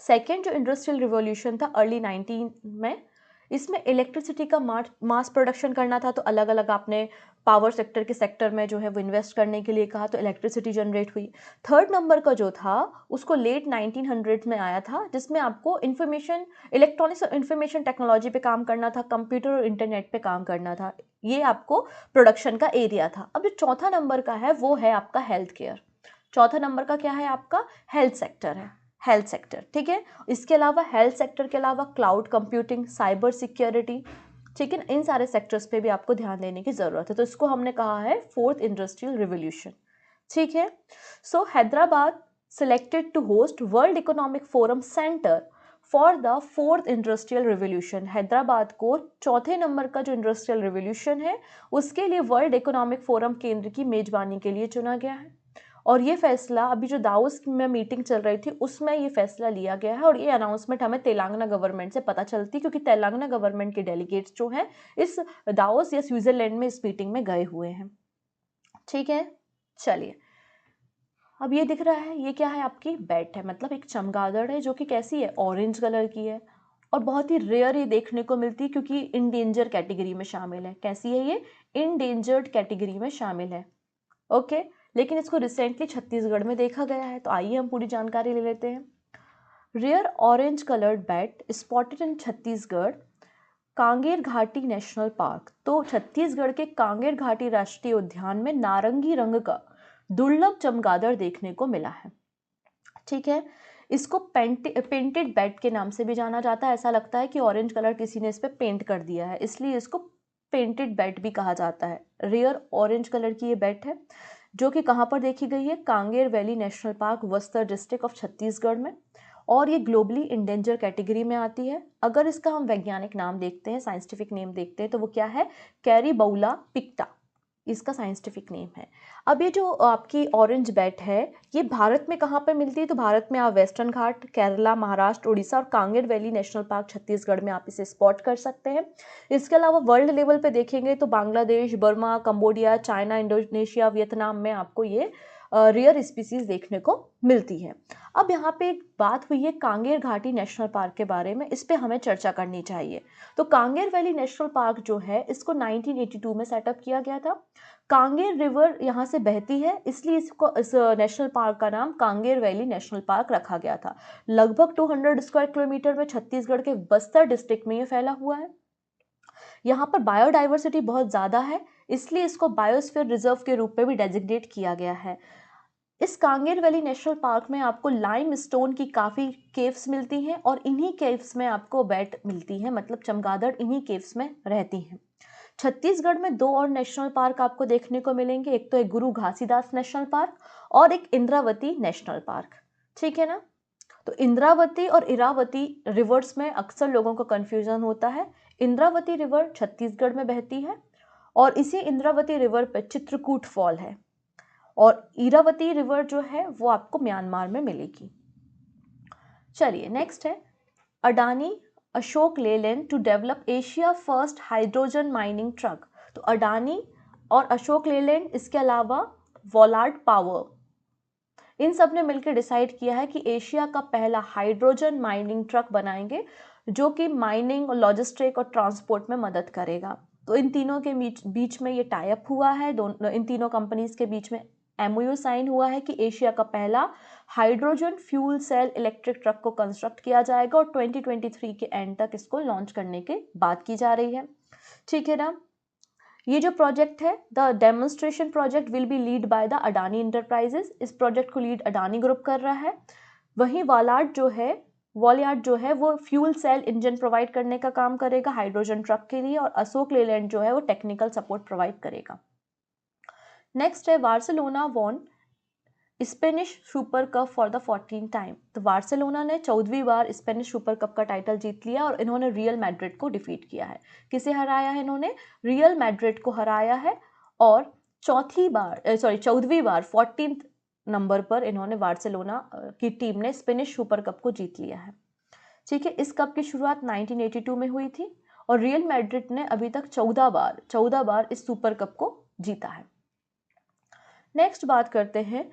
सेकेंड जो इंडस्ट्रियल रिवॉल्यूशन था अर्ली 19 में, इसमें इलेक्ट्रिसिटी का मास प्रोडक्शन करना था। तो अलग अलग आपने पावर सेक्टर के सेक्टर में जो है वो इन्वेस्ट करने के लिए कहा, तो इलेक्ट्रिसिटी जनरेट हुई। थर्ड नंबर का जो था उसको लेट 1900 में आया था, जिसमें आपको इंफॉर्मेशन, इलेक्ट्रॉनिक्स और इंफॉर्मेशन टेक्नोलॉजी पे काम करना था, कंप्यूटर और इंटरनेट पे काम करना था। ये आपको प्रोडक्शन का एरिया था। अब जो चौथा नंबर का है वो है आपका हेल्थ केयर। चौथा नंबर का क्या है आपका? हेल्थ सेक्टर है, हेल्थ सेक्टर, ठीक है। इसके अलावा हेल्थ सेक्टर के अलावा क्लाउड कंप्यूटिंग, साइबर सिक्योरिटी, ठीक है, इन सारे सेक्टर्स पे भी आपको ध्यान देने की ज़रूरत है। तो इसको हमने कहा है फोर्थ इंडस्ट्रियल रिवॉल्यूशन, ठीक है। So Hyderabad selected to host world economic forum centre for the fourth industrial revolution. Hyderabad को चौथे नंबर का जो इंडस्ट्रियल रिवॉल्यूशन है उसके लिए वर्ल्ड इकोनॉमिक फोरम केंद्र की मेजबानी के लिए चुना गया है। और ये फैसला अभी जो दावोस में मीटिंग चल रही थी उसमें ये फैसला लिया गया है। और ये अनाउंसमेंट हमें तेलंगाना गवर्नमेंट से पता चलती, क्योंकि तेलंगाना गवर्नमेंट के डेलीगेट्स जो हैं इस दावोस या स्विट्जरलैंड में इस मीटिंग में गए हुए हैं, ठीक है। चलिए, अब ये दिख रहा है, ये क्या है? आपकी बैट है, मतलब एक चमगादड़ है जो कि कैसी है? ऑरेंज कलर की है और बहुत ही रेयर ये देखने को मिलती है, क्योंकि इंडेंजर कैटेगरी में शामिल है। कैसी है ये? इंडेंजर्ड कैटेगरी में शामिल है, ओके। लेकिन इसको रिसेंटली छत्तीसगढ़ में देखा गया है। तो आइए हम पूरी जानकारी ले लेते हैं। Rare orange coloured bat spotted in Chhattisgarh Kanger Ghati National park. तो छत्तीसगढ़ के कांगेर घाटी राष्ट्रीय उद्यान में नारंगी रंग का दुर्लभ चमगादड़ देखने को मिला है, ठीक है। इसको पेंटेड बैट के नाम से भी जाना जाता है। ऐसा लगता है कि ऑरेंज कलर किसी ने इस पे पेंट कर दिया है, इसलिए इसको पेंटेड बैट भी कहा जाता है। रेयर ऑरेंज कलर की ये बैट है जो कि कहाँ पर देखी गई है? Kanger valley national park, Bastar district of Chhattisgarh में। और ये ग्लोबली इंडेंजर कैटेगरी में आती है। अगर इसका हम वैज्ञानिक नाम देखते हैं, साइंटिफिक नेम देखते हैं, तो वो क्या है? कैरीबाउला पिक्टा, इसका साइंटिफिक नेम है। अब ये जो आपकी ऑरेंज बैट है ये भारत में कहाँ पर मिलती है? तो भारत में आप वेस्टर्न घाट, केरला, महाराष्ट्र, उड़ीसा और Kanger valley national park Chhattisgarh में आप इसे स्पॉट कर सकते हैं। इसके अलावा वर्ल्ड लेवल पे देखेंगे तो Bangladesh, Burma, Cambodia, China, Indonesia, Vietnam में आपको ये रेयर स्पीसीज देखने को मिलती है। अब यहाँ पे एक बात हुई है कांगेर घाटी नेशनल पार्क के बारे में, इस पे हमें चर्चा करनी चाहिए। तो कांगेर वैली नेशनल पार्क जो है इसको 1982 में सेटअप किया गया था। कांगेर रिवर यहाँ से बहती है, इसलिए इसको इस नेशनल पार्क का नाम कांगेर वैली नेशनल पार्क रखा गया था। लगभग 200 स्क्वायर किलोमीटर में छत्तीसगढ़ के बस्तर डिस्ट्रिक्ट में ये फैला हुआ है। यहाँ पर बायोडाइवर्सिटी बहुत ज़्यादा है, इसलिए इसको बायोस्फीयर रिजर्व के रूप में भी डेजिग्नेट किया गया है। इस कांगेर वैली नेशनल पार्क में आपको लाइम स्टोन की काफ़ी केव्स मिलती हैं और इन्हीं केव्स में आपको बैट मिलती है, मतलब चमगादड़ इन्हीं केव्स में रहती हैं। छत्तीसगढ़ में 2 और नेशनल पार्क आपको देखने को मिलेंगे, एक तो एक गुरु घासीदास नेशनल पार्क और एक इंद्रावती नेशनल पार्क, ठीक है ना। तो इंद्रावती और इरावती रिवर्स में अक्सर लोगों को कंफ्यूजन होता है। इंद्रावती रिवर छत्तीसगढ़ में बहती है और इसी इंद्रावती रिवर पर चित्रकूट फॉल है, और इरावती रिवर जो है वो आपको म्यांमार में मिलेगी। चलिए नेक्स्ट है Adani Ashok Leyland to develop Asia first hydrogen mining truck. तो अडानी और अशोक लेलैंड, इसके अलावा वॉलार्ड पावर, इन सब ने मिलकर डिसाइड किया है कि एशिया का पहला हाइड्रोजन माइनिंग ट्रक बनाएंगे जो कि माइनिंग और लॉजिस्टिक और ट्रांसपोर्ट में मदद करेगा। तो इन तीनों के बीच में ये टाई अप हुआ है, दोनों इन तीनों कंपनीज के बीच में MOU साइन हुआ है कि एशिया का पहला hydrogen fuel cell electric truck को कंस्ट्रक्ट किया जाएगा और 2023 के एंड तक इसको लॉन्च करने की बात की जा रही है, ठीक है ना। ये जो प्रोजेक्ट है the demonstration project will be lead by the Adani enterprises. इस प्रोजेक्ट को लीड अडानी ग्रुप कर रहा है। वहीं वॉलयार्ड जो है वो फ्यूल सेल इंजन प्रोवाइड करने का काम करेगा हाइड्रोजन ट्रक के लिए, और अशोक लेलैंड जो है वो टेक्निकल सपोर्ट प्रोवाइड करेगा। नेक्स्ट है Barcelona won Spanish Super Cup for the 14th time. तो बार्सिलोना ने 14वीं बार स्पेनिश सुपर कप का टाइटल जीत लिया और इन्होंने रियल मैड्रिड को डिफीट किया है। किसे हराया है? इन्होंने रियल मैड्रिड को हराया है और 14वीं बार 14th नंबर पर इन्होंने बार्सिलोना की टीम ने स्पेनिश सुपर कप को जीत लिया है। ठीक है, इस कप की शुरुआत 1982 में हुई थी और रियल मैड्रिड ने अभी तक 14 बार इस सुपर कप को जीता है। नेक्स्ट बात करते हैं,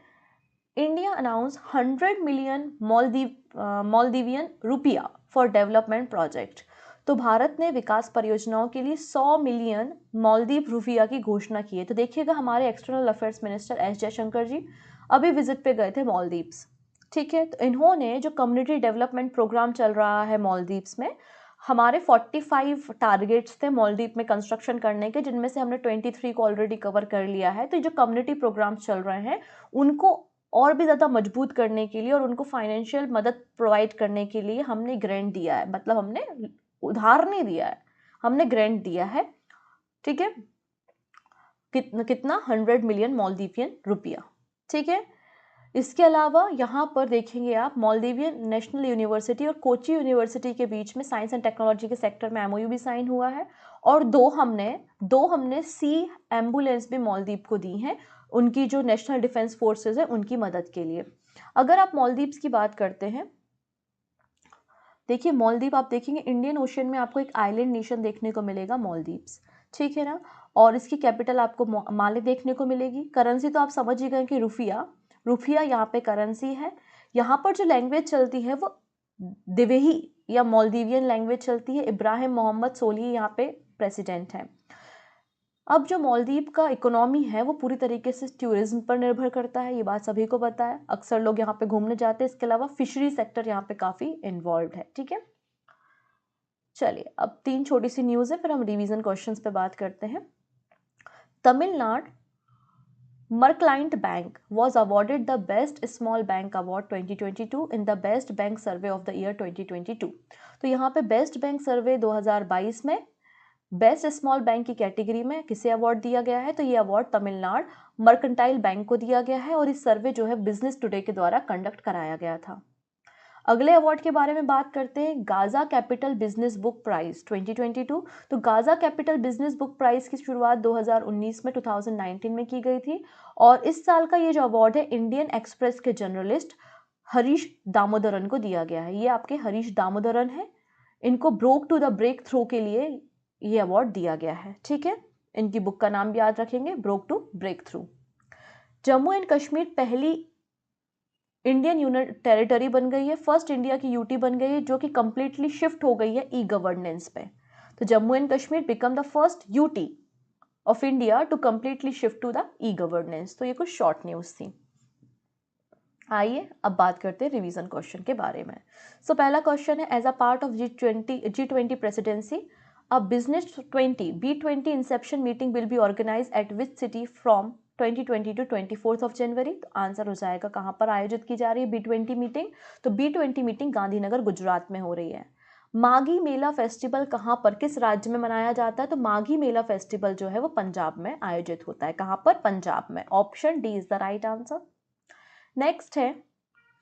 इंडिया अनाउंस 100 मिलियन मालदीवियन रुपया फॉर डेवलपमेंट प्रोजेक्ट। तो भारत ने विकास परियोजनाओं के लिए 100 मिलियन मालदीव रुपया की घोषणा की है। तो देखिएगा, हमारे external affairs minister S Jaishankar ji अभी विजिट पे गए थे मालदीव्स। ठीक है, तो इन्होंने जो कम्युनिटी डेवलपमेंट प्रोग्राम चल रहा है मालदीव्स में, हमारे 45 टारगेट्स थे मालदीव में कंस्ट्रक्शन करने के, जिनमें से हमने 23 को ऑलरेडी कवर कर लिया है। तो ये जो कम्युनिटी प्रोग्राम्स चल रहे हैं उनको और भी ज़्यादा मजबूत करने के लिए और उनको फाइनेंशियल मदद प्रोवाइड करने के लिए हमने ग्रांट दिया है, मतलब हमने उधार नहीं दिया है, हमने ग्रांट दिया है। ठीक है, कितना 100 मिलियन मालदीवियन रुपया। ठीक है, इसके अलावा यहाँ पर देखेंगे आप, मालदीवियन नेशनल यूनिवर्सिटी और कोची यूनिवर्सिटी के बीच में साइंस एंड टेक्नोलॉजी के सेक्टर में एमओयू भी साइन हुआ है और दो हमने सी एम्बुलेंस भी मालदीव को दी हैं, उनकी जो नेशनल डिफेंस फोर्सेज है उनकी मदद के लिए। अगर आप मालदीव्स की बात करते हैं, देखिए मालदीव आप देखेंगे इंडियन ओशन में आपको एक आइलैंड नेशन देखने को मिलेगा मालदीव्स। ठीक है ना, और इसकी कैपिटल आपको माले देखने को मिलेगी। करेंसी तो आप समझ ही गए कि रुपया यहाँ पे करेंसी है। यहाँ पर जो लैंग्वेज चलती है वो दिवेही या मालदीवियन लैंग्वेज चलती है। इब्राहिम मोहम्मद सोलिह यहाँ पे प्रेसिडेंट हैं। अब जो मालदीव का इकोनॉमी है वो पूरी तरीके से टूरिज्म पर निर्भर करता है, ये बात सभी को पता है, अक्सर लोग यहाँ पे घूमने जाते हैं। इसके अलावा फिशरी सेक्टर यहाँ पे काफ़ी इन्वॉल्व है। ठीक है, चलिए अब 3 छोटी सी न्यूज़ है, फिर हम रिवीजन क्वेश्चंस पे बात करते हैं। Tamil Nadu Mercantile Bank was awarded the Best Small Bank Award 2022 in the Best Bank Survey of the Year 2022। तो यहाँ पे बेस्ट बैंक सर्वे 2022 में बेस्ट स्मॉल बैंक की कैटेगरी में किसे अवार्ड दिया गया है? तो ये अवार्ड तमिलनाडु मर्केंटाइल बैंक को दिया गया है और इस सर्वे जो है बिजनेस टुडे के द्वारा कंडक्ट कराया गया था। अगले अवार्ड के बारे में बात करते हैं, Gaja Capital Business Book Prize 2022। तो Gaja Capital Business Book Prize की शुरुआत 2019 में 2019 में की गई थी और इस साल का ये जो अवार्ड है इंडियन एक्सप्रेस के जर्नलिस्ट हरीश दामोदरन को दिया गया है। ये आपके हरीश दामोदरन है, इनको broke to the breakthrough के लिए ये अवार्ड दिया गया है। ठीक है, इनकी बुक का नाम भी याद रखेंगे, broke to breakthrough. Jammu and Kashmir पहली इंडियन यूनियन टेरिटरी बन गई है, फर्स्ट इंडिया की यूटी बन गई है जो कि कंप्लीटली शिफ्ट हो गई है ई गवर्नेंस पे। तो Jammu and Kashmir become the first UT of India to completely shift to the e governance. तो ये कुछ शॉर्ट न्यूज थी। आइए अब बात करते हैं रिवीजन क्वेश्चन के बारे में। सो पहला क्वेश्चन है, as a part of G20 presidency a business B20 inception meeting will be organise at which city from 2020 to 24 January. तो आंसर हो जाएगा कहाँ पर आयोजित की जा रही है B20 मीटिंग? तो B20 मीटिंग गांधीनगर गुजरात में हो रही है। माघी मेला फेस्टिवल कहाँ पर, किस राज्य में मनाया जाता है? तो माघी मेला फेस्टिवल जो है वो पंजाब में आयोजित होता है। कहाँ पर? पंजाब में। Option D is the right answer. Next है,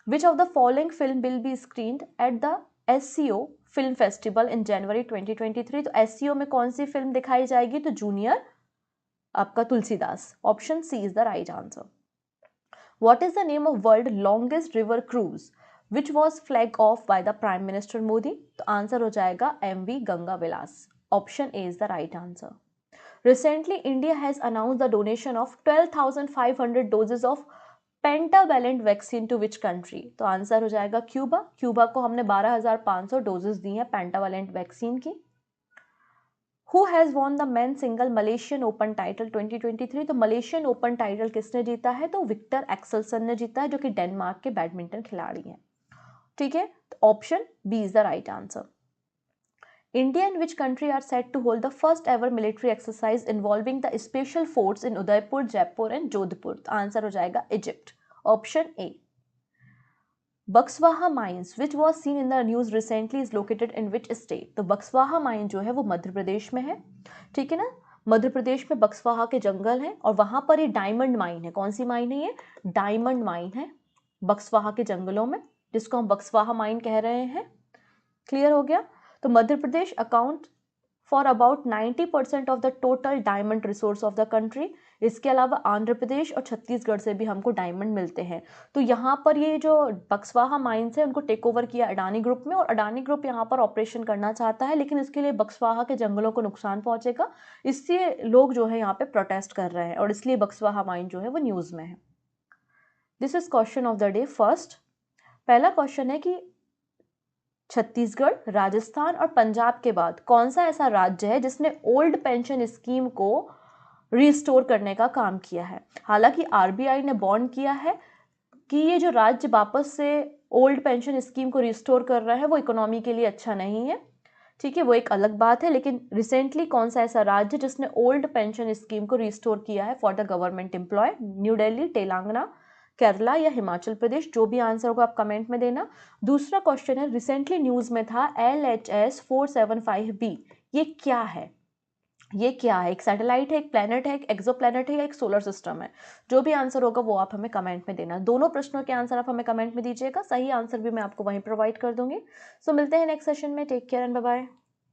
which of the following film will be screened at the SCO film festival in January 2023। तो SCO में कौन सी फिल्म दिखाई जाएगी? तो जूनियर आपका Tulsidas. Option C is the right answer. What is the name of world longest river cruise which was flag off by the prime minister Modi? तो आंसर हो जाएगा MV Ganga Vilas. Option A is the right answer. Recently, India has announced the donation of 12,500 doses of pentavalent vaccine to which country? तो आंसर हो जाएगा क्यूबा। क्यूबा को हमने 12,500 डोजेस दी हैं पेंटावेलेंट वैक्सीन की। Who has won the men single Malaysian open title 2023? तो मलेशियन ओपन टाइटल किसने जीता है? तो विक्टर एक्सेल्सन ने जीता है, जो कि डेनमार्क के बैडमिंटन खिलाड़ी हैं। ठीक है, तो option B is the right answer. India and which country are set to hold the first ever military exercise involving the special force in Udaipur, Jaipur and Jodhpur? तो आंसर हो जाएगा Egypt. Option A. Buxwaha mines which was seen in the news recently is located in which state? तो बक्सवाहा माइन जो है वो मध्य प्रदेश में है। ठीक है ना, मध्य प्रदेश में बक्सवाहा के जंगल हैं और वहां पर ये डायमंड माइन है। कौन सी माइन है ये? डायमंड माइन है बक्सवाहा के जंगलों में, जिसको हम बक्सवाहा माइन कह रहे हैं। क्लियर हो गया? तो Madhya Pradesh account for about 90% of the total diamond resource of the country. इसके अलावा आंध्र प्रदेश और छत्तीसगढ़ से भी हमको डायमंड मिलते हैं। तो यहाँ पर ये जो बक्सवाहा माइंस है उनको टेक ओवर किया अडानी ग्रुप में, और अडानी ग्रुप यहाँ पर ऑपरेशन करना चाहता है, लेकिन इसके लिए बक्सवाहा के जंगलों को नुकसान पहुंचेगा, इससे लोग जो है यहाँ पे प्रोटेस्ट कर रहे हैं और इसलिए बक्सवाहा माइन जो है वो न्यूज़ में है। This is question of the day first. पहला क्वेश्चन है कि छत्तीसगढ़, राजस्थान और पंजाब के बाद कौन सा ऐसा राज्य है जिसने ओल्ड पेंशन स्कीम को रिस्टोर करने का काम किया है। हालांकि आरबीआई ने बॉन्ड किया है कि ये जो राज्य वापस से ओल्ड पेंशन स्कीम को रिस्टोर कर रहा है वो इकोनॉमी के लिए अच्छा नहीं है, ठीक है, वो एक अलग बात है। लेकिन रिसेंटली कौन सा ऐसा राज्य जिसने ओल्ड पेंशन स्कीम को रिस्टोर किया है for the government employ. New Delhi, Telangana, Kerala या हिमाचल प्रदेश, जो भी आंसर होगा आप कमेंट में देना। दूसरा क्वेश्चन है, रिसेंटली न्यूज़ में था LHS 475b, ये क्या है? ये क्या है? एक सैटेलाइट है, एक प्लैनेट है, एक एक्सोप्लैनेट है या एक सोलर सिस्टम है? जो भी आंसर होगा वो आप हमें कमेंट में देना। दोनों प्रश्नों के आंसर आप हमें कमेंट में दीजिएगा, सही आंसर भी मैं आपको वहीं प्रोवाइड कर दूंगी। सो मिलते हैं नेक्स्ट सेशन में। Take care and bye bye.